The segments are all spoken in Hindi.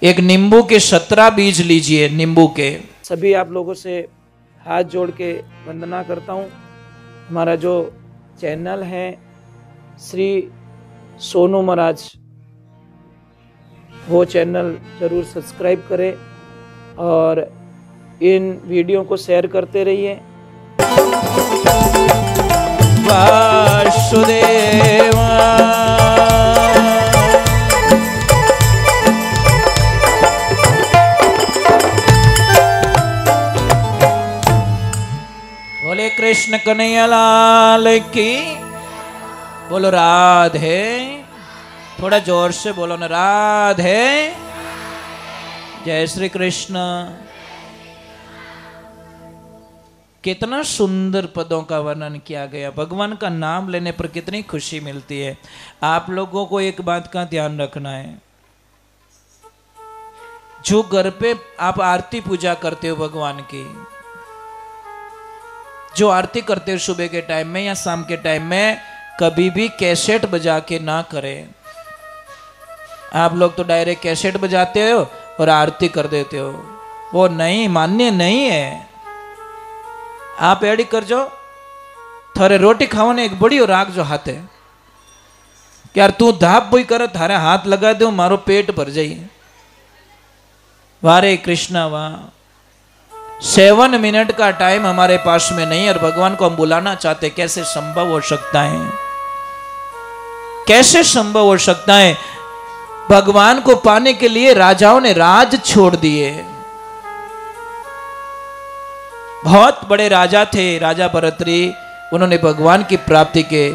एक नींबू के 17 बीज लीजिए, नींबू के। सभी आप लोगों से हाथ जोड़ के वंदना करता हूँ। हमारा जो चैनल है श्री सोनू महाराज, वो चैनल जरूर सब्सक्राइब करें और इन वीडियो को शेयर करते रहिए। वासुदेवा बोले कृष्ण कन्हैया लाल की। बोलो राधे, थोड़ा जोर से बोलो ना, राधे। जय श्री कृष्ण। कितना सुंदर पदों का वर्णन किया गया। भगवान का नाम लेने पर कितनी खुशी मिलती है। आप लोगों को एक बात का ध्यान रखना है, जो घर पे आप आरती पूजा करते हो भगवान की, जो आरती करते हो सुबह के टाइम में या शाम के टाइम में, कभी भी कैसेट बजा के ना करें। आप लोग तो डायरेक्ट कैसेट बजाते हो और आरती कर देते हो, वो नहीं, मान्य नहीं है। आप एडी कर जो थारे रोटी खावाने एक बड़ी राग जो हाथ है, यार तू धाप बोई कर, थारे हाथ लगा दो मारो पेट भर जाइए। वारे कृष्णा वाह, 7 मिनट का टाइम हमारे पास में नहीं और भगवान को हम बुलाना चाहते। कैसे संभव हो सकता है? कैसे संभव हो सकता है? भगवान को पाने के लिए राजाओं ने राज छोड़ दिए। बहुत बड़े राजा थे, राजा भरतरी, उन्होंने भगवान की प्राप्ति के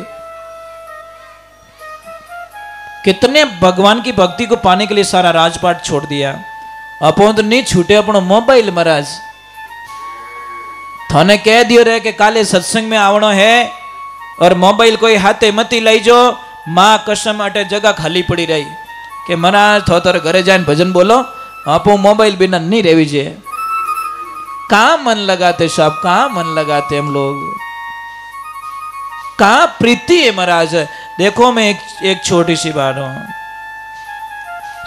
कितने भगवान की भक्ति को पाने के लिए सारा राजपाट छोड़ दिया। अपन तो नहीं छूटे अपनो मोबाइल। महाराज थाने कह दियो रहे कि काले सत्संग में आवनो है और मोबाइल कोई हाथे मती लाई जो, मां कसम अटे जगह खाली पड़ी रही कि महाराज थो तारे घरे जाए भजन बोलो, आप मोबाइल बिना नहीं रहवी जे। कहाँ मन लगाते साहब, कहाँ मन लगाते हम लोग, कहाँ प्रीति है महाराज। देखो मैं एक छोटी सी बात हूं,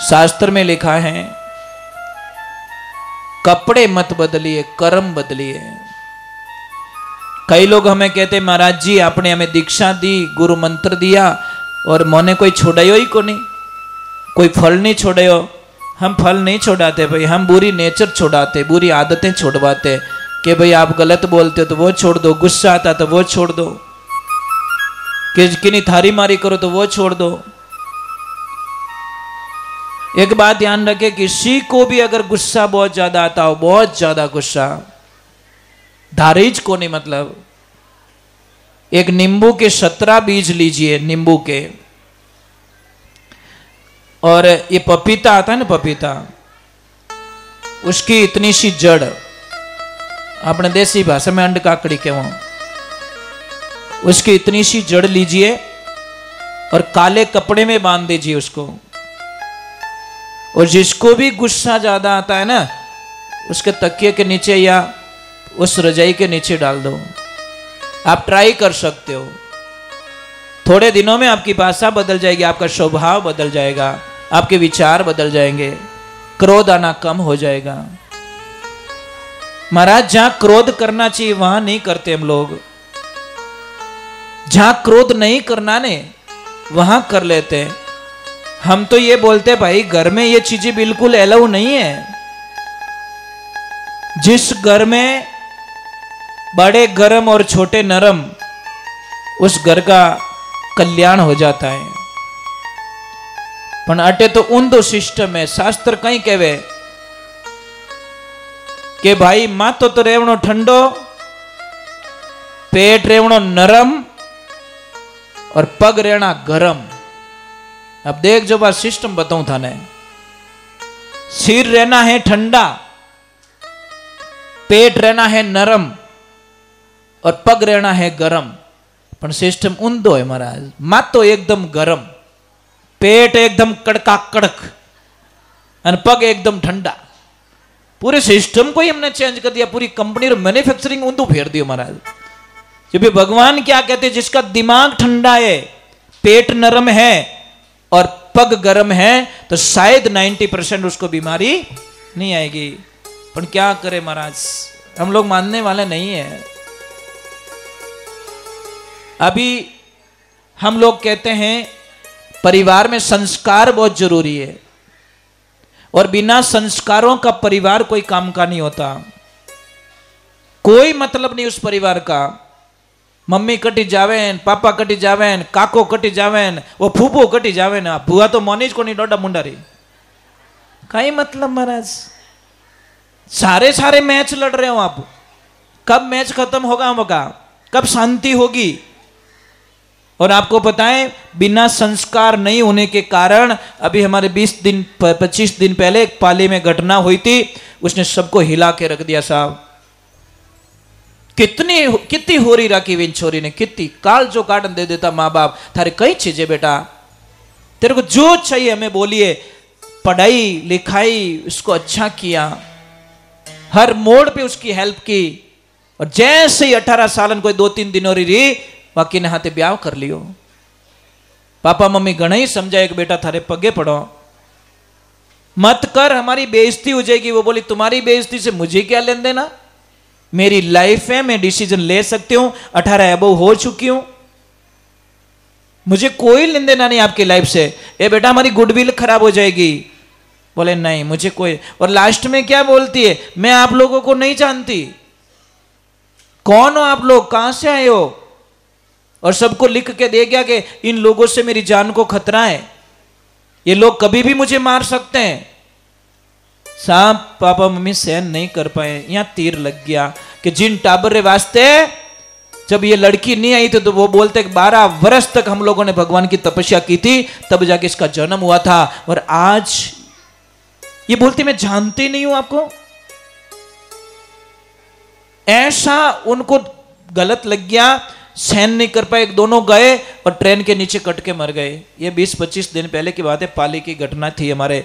शास्त्र में लिखा है कपड़े मत बदलिए, कर्म बदलिए। कई लोग हमें कहते महाराज जी आपने हमें दीक्षा दी, गुरु मंत्र दिया और मोने कोई छोड़ायो ही को नहीं, कोई फल नहीं छोड़ायो। हम फल नहीं छोड़ाते भाई, हम बुरी नेचर छोड़ाते, बुरी आदतें छोड़वाते कि भाई आप गलत बोलते हो तो वो छोड़ दो, गुस्सा आता तो वो छोड़ दो, किन्हीं थारी मारी करो तो वो छोड़ दो। एक बात ध्यान रखे, किसी को भी अगर गुस्सा बहुत ज्यादा आता हो, बहुत ज्यादा गुस्सा, धारीज को नहीं, मतलब एक नींबू के 17 बीज लीजिए, नींबू के। और ये पपीता आता है ना, पपीता, उसकी इतनी सी जड़, अपने देसी भाषा में अंड काकड़ी के वो, उसकी इतनी सी जड़ लीजिए और काले कपड़े में बांध दीजिए उसको। और जिसको भी गुस्सा ज्यादा आता है ना, उसके तकिए के नीचे या उस रजाई के नीचे डाल दो। आप ट्राई कर सकते हो, थोड़े दिनों में आपकी भाषा बदल जाएगी, आपका स्वभाव बदल जाएगा, आपके विचार बदल जाएंगे, क्रोध आना कम हो जाएगा। महाराज जहां क्रोध करना चाहिए वहां नहीं करते हम लोग, जहां क्रोध नहीं करना ने वहां कर लेते। हम तो ये बोलते भाई घर में ये चीजें बिल्कुल अलाउ नहीं है। जिस घर में बड़े गरम और छोटे नरम, उस घर का कल्याण हो जाता है। पण अटे तो ऊंधो सिस्टम है। शास्त्र कहीं कहवे कि भाई माथो तो रेवणो ठंडो, पेट रेवणो नरम और पग रेना गरम। अब देख जो बात सिस्टम बताऊं थाने, सिर रहना है ठंडा, पेट रहना है नरम और पग रहना है गरम। पण सिस्टम ऊंधो है महाराज। माथो एकदम गरम, पेट एकदम कड़का कड़क और पग एकदम ठंडा। पूरे सिस्टम को ही हमने चेंज कर दिया, पूरी कंपनी और मैन्युफैक्चरिंग ऊंधो फेर दियो महाराज। जब भगवान क्या कहते हैं, जिसका दिमाग ठंडा है, पेट नरम है और पग गर्म है तो शायद 90% उसको बीमारी नहीं आएगी। पर क्या करे महाराज, हम लोग मानने वाले नहीं है। अभी हम लोग कहते हैं परिवार में संस्कार बहुत जरूरी है, और बिना संस्कारों का परिवार कोई काम का नहीं होता। कोई मतलब नहीं उस परिवार का। मम्मी कटी जावेन, पापा कटी जावेन, काको कटी जावेन, वो फूफो कटी जावेन, भुआ तो मोनीज को नहीं डोडा मुंडारी, कई मतलब महाराज। सारे सारे मैच लड़ रहे हो आप, कब मैच खत्म होगा, कब शांति होगी। और आपको पता है बिना संस्कार नहीं होने के कारण अभी हमारे 25 दिन पहले एक पाली में घटना हुई थी, उसने सबको हिला के रख दिया साहब। कितनी हो रही राखी विन छोरी ने, कितनी काल जो काटन दे देता माँ बाप, थारे कई चीजें बेटा, तेरे को जो चाहिए हमें बोलिए। पढ़ाई लिखाई उसको अच्छा किया, हर मोड़ पे उसकी हेल्प की, और जैसे ही 18 सालन कोई 2-3 दिन और रही बाकी ने हाथे ब्याह कर लियो। पापा मम्मी घना ही समझाए कि बेटा थारे पगे पड़ो, मत कर, हमारी बेइज्जती हो जाएगी। वो बोली तुम्हारी बेइज्जती से मुझे क्या लेन देना, मेरी लाइफ है, मैं डिसीजन ले सकती हूं, 18 अबव हो चुकी हूं, मुझे कोई लेन देना नहीं आपकी लाइफ से। ए बेटा हमारी गुडविल खराब हो जाएगी। बोले नहीं मुझे कोई। और लास्ट में क्या बोलती है, मैं आप लोगों को नहीं जानती, कौन हो आप लोग, कहां से आए हो, और सबको लिख के दे गया कि इन लोगों से मेरी जान को खतरा है, ये लोग कभी भी मुझे मार सकते हैं। साहब पापा मम्मी सहन नहीं कर पाए, यहां तीर लग गया कि जिन टाबर रे वास्ते जब ये लड़की नहीं आई थी तो वो बोलते 12 वर्ष तक हम लोगों ने भगवान की तपस्या की थी, तब जाके इसका जन्म हुआ था। और आज ये बोलती मैं जानती नहीं हूं आपको। ऐसा उनको गलत लग गया, सहन नहीं कर पाए, दोनों गए और ट्रेन के नीचे कट के मर गए। ये 20-25 दिन पहले की बात है, पाली की घटना थी हमारे।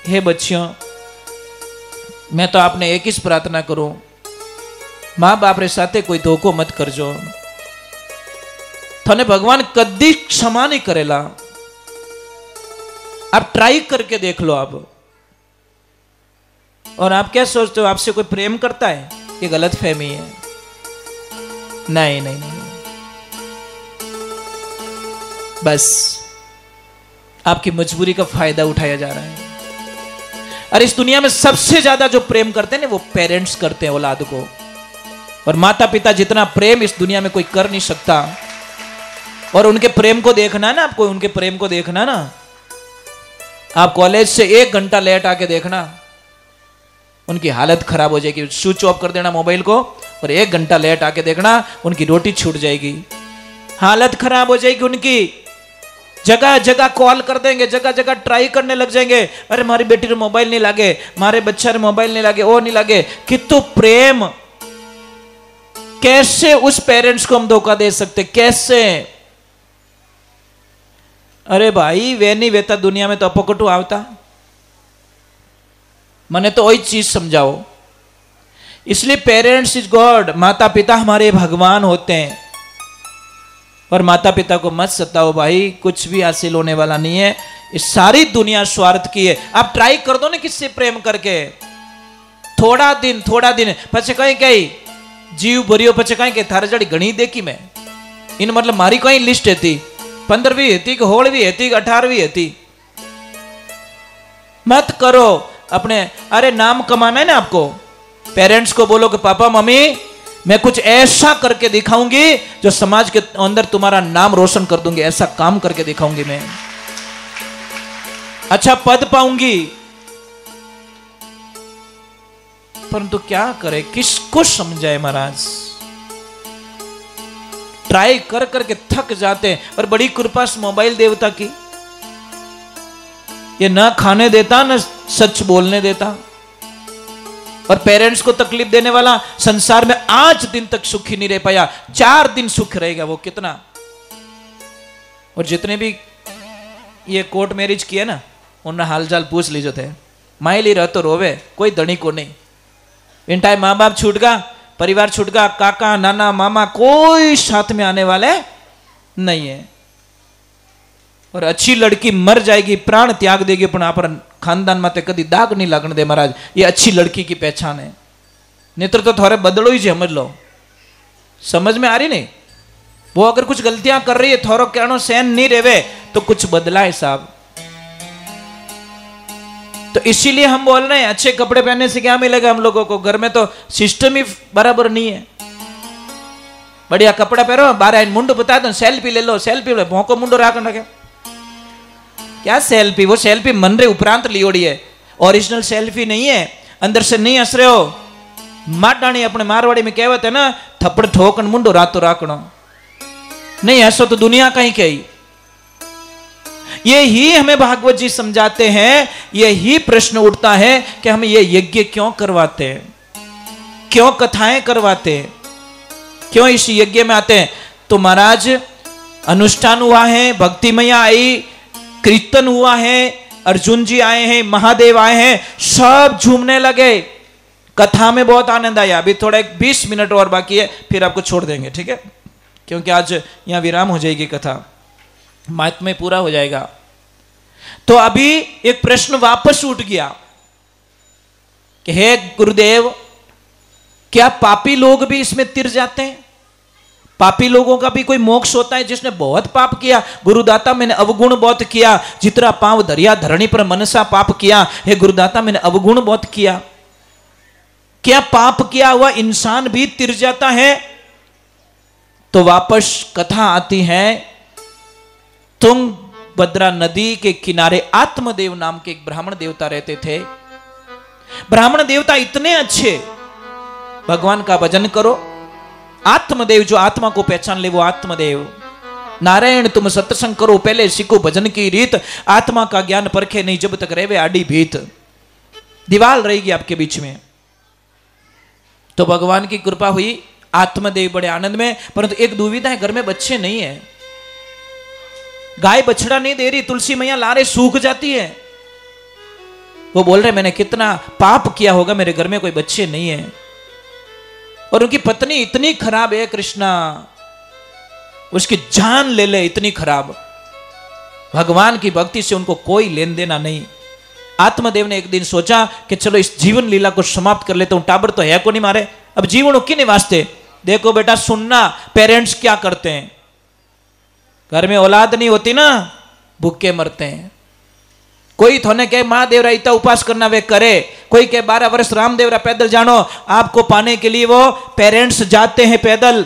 हे बच्चियों, मैं तो आपने एक ही प्रार्थना करूं, मां बाप रे साथे कोई धोखो मत करजो, थने भगवान कदी क्षमा नहीं करेला। आप ट्राई करके देख लो आप। और आप क्या सोचते हो आपसे कोई प्रेम करता है, ये गलत फहमी है। नहीं नहीं नहीं, बस आपकी मजबूरी का फायदा उठाया जा रहा है। और इस दुनिया में सबसे ज्यादा जो प्रेम करते हैं ना वो पेरेंट्स करते हैं औलाद को, और माता पिता जितना प्रेम इस दुनिया में कोई कर नहीं सकता। और उनके प्रेम को देखना ना, आपको उनके प्रेम को देखना ना, आप कॉलेज से 1 घंटा लेट आके देखना, उनकी हालत खराब हो जाएगी। स्विच ऑफ कर देना मोबाइल को और 1 घंटा लेट आके देखना, उनकी रोटी छूट जाएगी, हालत खराब हो जाएगी उनकी। जगह जगह कॉल कर देंगे, जगह जगह ट्राई करने लग जाएंगे, अरे हमारी बेटी रे मोबाइल नहीं लागे, हमारे बच्चा रे मोबाइल नहीं लागे, वो नहीं लागे। कितु प्रेम, कैसे उस पेरेंट्स को हम धोखा दे सकते, कैसे? अरे भाई वे नहीं वेता दुनिया में तो अपकटू आवता, मने तो वही चीज समझाओ। इसलिए पेरेंट्स इज गॉड, माता पिता हमारे भगवान होते हैं। और माता पिता को मत सताओ भाई, कुछ भी हासिल होने वाला नहीं है, इस सारी दुनिया स्वार्थ की है। आप ट्राई कर दो ना किससे प्रेम करके, थोड़ा दिन पचे कहीं जीव भरियो, पचे कहीं थारे जड़ी घणी देखी मैं इन, मतलब मारी कहीं लिस्ट थी 15वीं थी कि 16वीं थी कि 18वीं थी। मत करो अपने, अरे नाम कमाना है ना आपको, पेरेंट्स को बोलो कि पापा मम्मी मैं कुछ ऐसा करके दिखाऊंगी जो समाज के अंदर तुम्हारा नाम रोशन कर दूंगी, ऐसा काम करके दिखाऊंगी, मैं अच्छा पद पाऊंगी। परंतु क्या करे, किसको समझाए महाराज? ट्राई कर करके थक जाते हैं। और बड़ी कृपा मोबाइल देवता की, ये ना खाने देता ना सच बोलने देता, और पेरेंट्स को तकलीफ देने वाला संसार में आज दिन तक सुखी नहीं रह पाया। 4 दिन सुख रहेगा वो, कितना? और जितने भी ये कोर्ट मैरिज किए ना, उनका हालचाल पूछ लीजिए थे, माइली रह तो रोवे, कोई धनी को नहीं। इन टाइम माँ बाप छूट गया, परिवार छूट गया, काका नाना मामा कोई साथ में आने वाले नहीं है। और अच्छी लड़की मर जाएगी, प्राण त्याग देगी, पण आप खानदान माते कदी दाग नहीं लगने दे महाराज। ये अच्छी लड़की की पहचान है। नेत्र तो थोड़े बदलो ही समझ लो, समझ में आ रही नहीं? वो अगर कुछ गलतियां कर रही है, थोड़ो कहनो सहन नहीं रेवे तो कुछ बदला है साहब। तो इसीलिए हम बोल रहे हैं अच्छे कपड़े पहनने से क्या मिलेगा हम लोगों को? घर में तो सिस्टम ही बराबर नहीं है। बढ़िया कपड़ा पहनो, 12 मुंडो बता दो, सेल्फी ले लो, सेल्फी ले, भोंको मुंडो राख रखे। क्या सेल्फी? वो सेल्फी मन रे उपरांत लियोड़ी है, ओरिजिनल सेल्फी नहीं है। अंदर से नहीं हंस रहे हो। माडाणी अपने मारवाड़ी में कहवत है ना, थप्पड़ ठोकन मुंडो रातो राखनो। नहीं हंसो तो दुनिया कहीं कही। यही हमें भागवत जी समझाते हैं। यही प्रश्न उठता है कि हम ये यज्ञ क्यों करवाते हैं, क्यों कथाएं करवाते हैं, क्यों इस यज्ञ में आते हैं? तो महाराज अनुष्ठान हुआ है, भक्ति मैया आई, कीर्तन हुआ है, अर्जुन जी आए हैं, महादेव आए हैं, सब झूमने लगे। कथा में बहुत आनंद आया। अभी थोड़ा 20 मिनट और बाकी है, फिर आपको छोड़ देंगे, ठीक है? क्योंकि आज यहां विराम हो जाएगी, कथा महात्म्य पूरा हो जाएगा। तो अभी एक प्रश्न वापस उठ गया कि हे गुरुदेव, क्या पापी लोग भी इसमें तिर जाते हैं? पापी लोगों का भी कोई मोक्ष होता है? जिसने बहुत पाप किया, गुरुदाता मैंने अवगुण बहुत किया, जितना पांव दरिया धरणी पर मनसा पाप किया, हे गुरुदाता मैंने अवगुण बहुत किया। क्या पाप किया हुआ इंसान भी तिर जाता है? तो वापस कथा आती है। तुंगभद्रा नदी के किनारे आत्मदेव नाम के एक ब्राह्मण देवता रहते थे। ब्राह्मण देवता इतने अच्छे, भगवान का भजन करो। आत्मदेव जो आत्मा को पहचान ले वो आत्मदेव। नारायण तुम सत्संग करो, पहले सीखो भजन की रीत, आत्मा का ज्ञान परखे नहीं जब तक रहे आड़ी भीत। दीवाल रहेगी आपके बीच में। तो भगवान की कृपा हुई, आत्मदेव बड़े आनंद में। परंतु एक दुविधा है, घर में बच्चे नहीं है, गाय बछड़ा नहीं दे रही, तुलसी मैया लारे सूख जाती है। वो बोल रहे मैंने कितना पाप किया होगा, मेरे घर में कोई बच्चे नहीं है। और उनकी पत्नी इतनी खराब है कृष्णा, उसकी जान ले ले, इतनी खराब। भगवान की भक्ति से उनको कोई लेन देना नहीं। आत्मदेव ने एक दिन सोचा कि चलो इस जीवन लीला को समाप्त कर लेता हूं, टाबर तो है को नहीं मारे, अब जीवन किने वास्ते। देखो बेटा सुनना, पेरेंट्स क्या करते हैं, घर में औलाद नहीं होती ना, भूखे मरते हैं। कोई थोने कहे महादेवरा इतना उपास करना वे करे, कोई कहे 12 वर्ष रामदेवरा पैदल जानो, आपको पाने के लिए वो पेरेंट्स जाते हैं पैदल।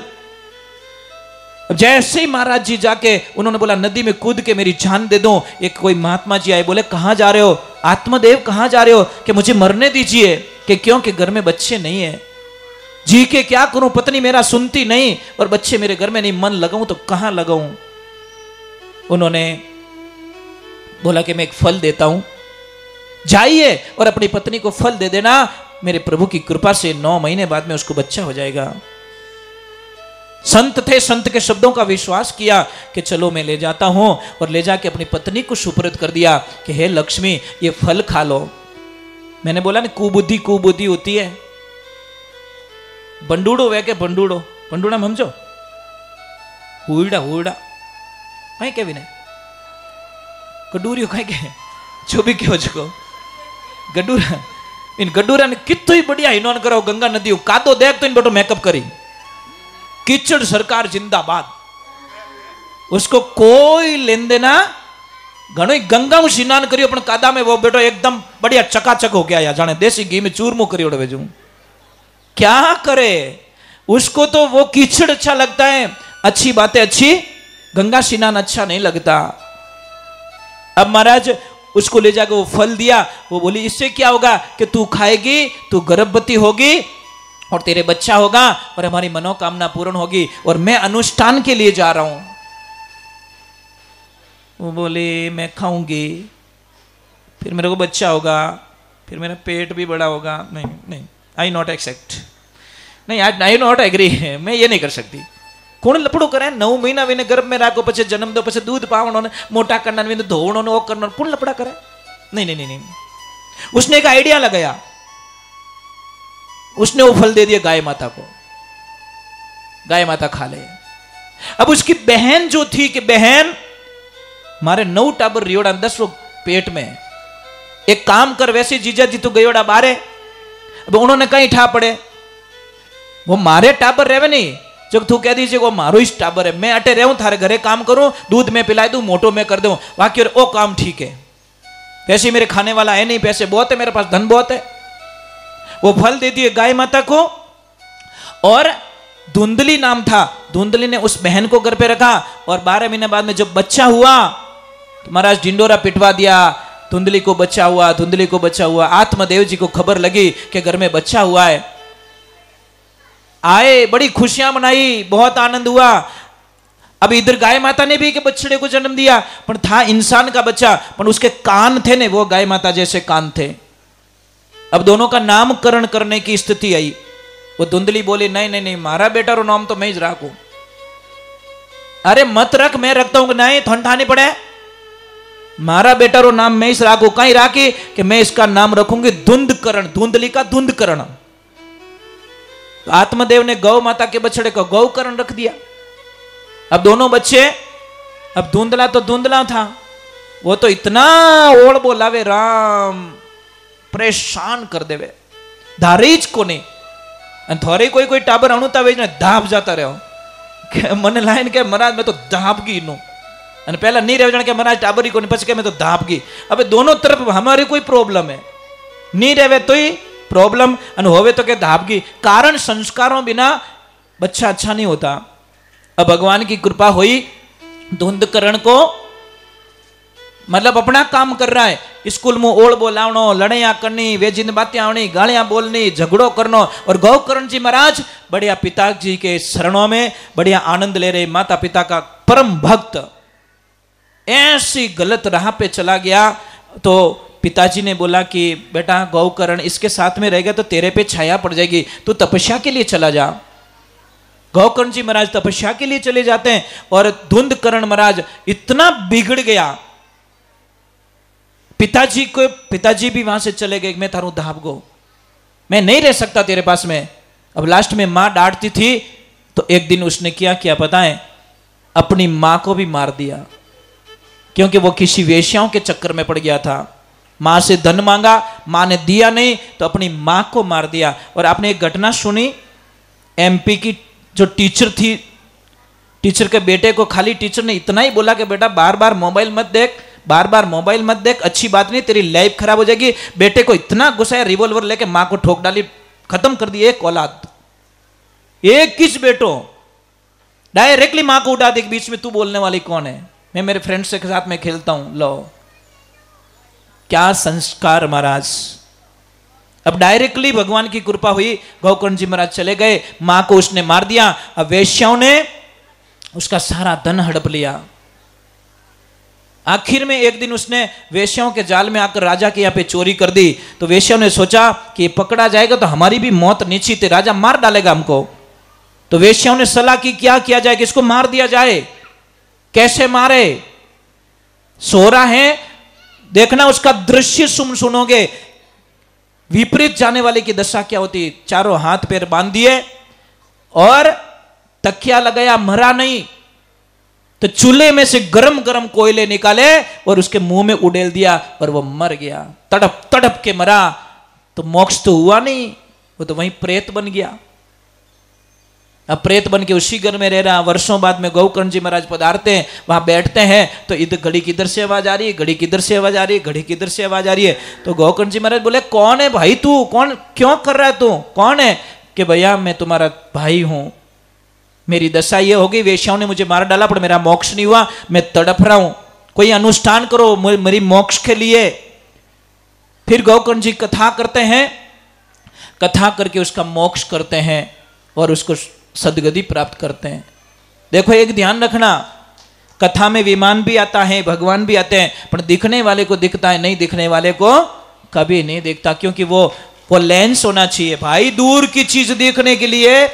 जैसे ही महाराज जी जाके उन्होंने बोला नदी में कूद के मेरी जान दे दो, एक कोई महात्मा जी आए, बोले कहां जा रहे हो? आत्मदेव कहां जा रहे हो? कि मुझे मरने दीजिए। कि क्यों? कि घर में बच्चे नहीं है, जी के क्या करूं, पत्नी मेरा सुनती नहीं और बच्चे मेरे घर में नहीं, मन लगाऊं तो कहां लगाऊं। उन्होंने बोला कि मैं एक फल देता हूं, जाइए और अपनी पत्नी को फल दे देना, मेरे प्रभु की कृपा से 9 महीने बाद में उसको बच्चा हो जाएगा। संत थे, संत के शब्दों का विश्वास किया कि चलो मैं ले जाता हूं, और ले जाके अपनी पत्नी को सुपुर्द कर दिया कि हे लक्ष्मी ये फल खा लो। मैंने बोला ना कुबुद्धि कुबुद्धि होती है। बंडूड़ो वे के बंडूड़ो, बंडूड़ा समझो, हुईड़ा हुईड़ा कहीं के भी नहीं, गडूरियो कहीं के जो भी क्यों जको गडूरा, इन गडूरा ने कितो ही बढ़िया हिनोन करो, गंगा नदी कादो देख तो इन बटो मेकअप करी, कीचड़ सरकार जिंदाबाद, उसको कोई लेन देना। घणो गंगा में स्नान करियो पण कादा में वो बेटो एकदम बढ़िया चकाचक हो गया, या जाने देसी घी में चूरमू करियो वेजू। क्या करे, उसको तो वो कीचड़ अच्छा लगता है, अच्छी बातें अच्छी, गंगा स्नान अच्छा नहीं लगता। अब महाराज उसको ले जाकर वो फल दिया, वो बोली इससे क्या होगा कि तू खाएगी, तू गर्भवती होगी और तेरे बच्चा होगा और हमारी मनोकामना पूर्ण होगी, और मैं अनुष्ठान के लिए जा रहा हूं। वो बोले मैं खाऊंगी, फिर मेरे को बच्चा होगा, फिर मेरा पेट भी बड़ा होगा। नहीं नहीं, आई नॉट एक्सेप्ट, नहीं आई नॉट एग्री, मैं ये नहीं कर सकती। कौन लपड़ो करे, 9 महीना विने गर्भ में राखो, पछे जन्म दो, पछे दूध पावणो ने मोटा करना विने धोवणो ने ओ करनो, कौन लपड़ा करे? नहीं नहीं नहीं नहीं। उसने एक आइडिया लगाया, उसने वो फल दे दिया गाय माता को, गाय माता खा ले। अब उसकी बहन जो थी कि बहन मारे 9 टाबर रियोड़ा 10 पेट में। एक काम कर, वैसे जीजा जी तो गयोड़ा बारे, अब उन्होंने कहीं ठा पड़े, वो मारे टाबर रहे नहीं, जब तू कह दीजिए वो मारो इस टाबर है, मैं अटे रहूं थारे घरे काम करूं, दूध में पिला दूं, मोटो में कर दूं, बाकी ओ काम ठीक है, पैसे मेरे खाने वाला है नहीं, पैसे बहुत है मेरे पास, धन बहुत है। वो फल दे दिए गाय माता को। और धुंधली नाम था, धुंधली ने उस बहन को घर पे रखा, और 12 महीने बाद में जब बच्चा हुआ तो महाराज ढिंडोरा पिटवा दिया, धुंधली को बच्चा हुआ, धुंधली को बच्चा हुआ। आत्मदेव जी को खबर लगी कि घर में बच्चा हुआ है, आए, बड़ी खुशियां मनाई, बहुत आनंद हुआ। अब इधर गाय माता ने भी के बछड़े को जन्म दिया, पर था इंसान का बच्चा, पर उसके कान थे ने वो गाय माता जैसे कान थे। अब दोनों का नामकरण करने की स्थिति आई। वो धुंधली बोली नहीं नहीं नहीं, मारा बेटा रो नाम तो मैं ही रखू। अरे मत रख, मैं रखता हूं। नहीं ठंडा नहीं पड़े, मारा बेटा रो नाम मैं ही राखू। कहीं राखी कि मैं इसका नाम रखूंगी धुंधकरण, धुंधली का धुंधकरण। तो आत्मदेव ने गौ माता के बछड़े को गौकरण रख दिया। अब दोनों बच्चे, अब धुंधला तो धुंधला था, वो तो इतना ओढ़ बोलावे राम, परेशान कर देवे, धारीज को नहीं। थोड़े कोई कोई टाबर अणुता वे धाप जाता रहो, मने लाइन के महाराज मैं तो धाप गई नो, पहला नहीं रह के महाराज टाबरी को नहीं, पछ के मैं तो धाप गई। अब दोनों तरफ हमारी कोई प्रॉब्लम है, नहीं रहे तो ही प्रॉब्लम, होवे तो के धाप गई। कारण संस्कारों बिना बच्चा अच्छा नहीं होता। अब भगवान की कृपा हुई, धुंधकरण को मतलब अपना काम कर रहा है, स्कूल में ओढ़ बोलावनो, लड़ाइयां करनी, वे जिन बातें आवनी, गालियां बोलनी, झगड़ो करनो। और गौकर्ण जी महाराज बढ़िया पिताजी के शरणों में बढ़िया आनंद ले रहे, माता पिता का परम भक्त। ऐसी गलत राह पे चला गया तो पिताजी ने बोला कि बेटा गौकर्ण इसके साथ में रहेगा तो तेरे पे छाया पड़ जाएगी, तू तपस्या के लिए चला जा। गौकर्ण जी महाराज तपस्या के लिए चले जाते हैं, और धुंधकर्ण महाराज इतना बिगड़ गया, पिताजी भी वहां से चले गए, मैं थारू धाप गो, मैं नहीं रह सकता तेरे पास में। अब लास्ट में मां डांटती थी, तो एक दिन उसने क्या पता है, अपनी मां को भी मार दिया, क्योंकि वो किसी वेश्याओं के चक्कर में पड़ गया था। मां से धन मांगा, मां ने दिया नहीं, तो अपनी मां को मार दिया। और आपने एक घटना सुनी, एमपी की जो टीचर थी, टीचर के बेटे को खाली टीचर ने इतना ही बोला कि बेटा बार बार मोबाइल मत देख, बार बार मोबाइल मत देख, अच्छी बात नहीं, तेरी लाइफ खराब हो जाएगी। बेटे को इतना गुस्सा है, रिवॉल्वर लेके मां को ठोक डाली, खत्म कर दी एक औलाद। एक किस बेटो डायरेक्टली मां को उठा दे, बीच में तू बोलने वाली कौन है, मैं मेरे फ्रेंड्स के साथ में खेलता हूं। लो क्या संस्कार महाराज। अब डायरेक्टली भगवान की कृपा हुई, गौकर्ण जी महाराज चले गए, मां को उसने मार दिया। अब वेश्याओं ने उसका सारा धन हड़प लिया। आखिर में एक दिन उसने वेश्याओं के जाल में आकर राजा के यहाँ पे चोरी कर दी। तो वेश्याओं ने सोचा कि पकड़ा जाएगा तो हमारी भी मौत निश्चित है, राजा मार डालेगा हमको। तो वेश्याओं ने सलाह की क्या किया जाए, किसको मार दिया जाए, कैसे मारे। सो रहा है, देखना उसका दृश्य सुनोगे, विपरीत जाने वाले की दशा क्या होती। चारों हाथ पैर बांध दिए और तकिया लगाया, मरा नहीं तो चूल्हे में से गरम गरम कोयले निकाले और उसके मुंह में उड़ेल दिया और वो मर गया। तड़प तड़प के मरा, तो मोक्ष तो हुआ नहीं, वो तो वहीं प्रेत बन गया। अब प्रेत बन के उसी घर में रह रहा। वर्षों बाद में गौकर्ण जी महाराज पधारते हैं, वहां बैठते हैं, तो इधर घड़ी किधर से आवाज आ रही है, घड़ी किधर से आवाज आ रही है, घड़ी किधर से आवाज आ रही है। तो गौकर्ण जी महाराज बोले कौन है भाई तू, कौन, क्यों कर रहा है तू, कौन है। कि भैया मैं तुम्हारा भाई हूं, मेरी दशा ये होगी, वेश्याओं ने मुझे मार डाला पर मेरा मोक्ष नहीं हुआ, मैं तड़प रहा हूं, कोई अनुष्ठान करो मेरी मोक्ष के लिए। फिर गौकर्ण जी कथा करते हैं, कथा करके उसका मोक्ष करते हैं और उसको सदगति प्राप्त करते हैं। देखो एक ध्यान रखना, कथा में विमान भी आता है, भगवान भी आते हैं, पर दिखने वाले को दिखता है, नहीं दिखने वाले को कभी नहीं दिखता, क्योंकि वो लेंस होना चाहिए भाई। दूर की चीज देखने के लिए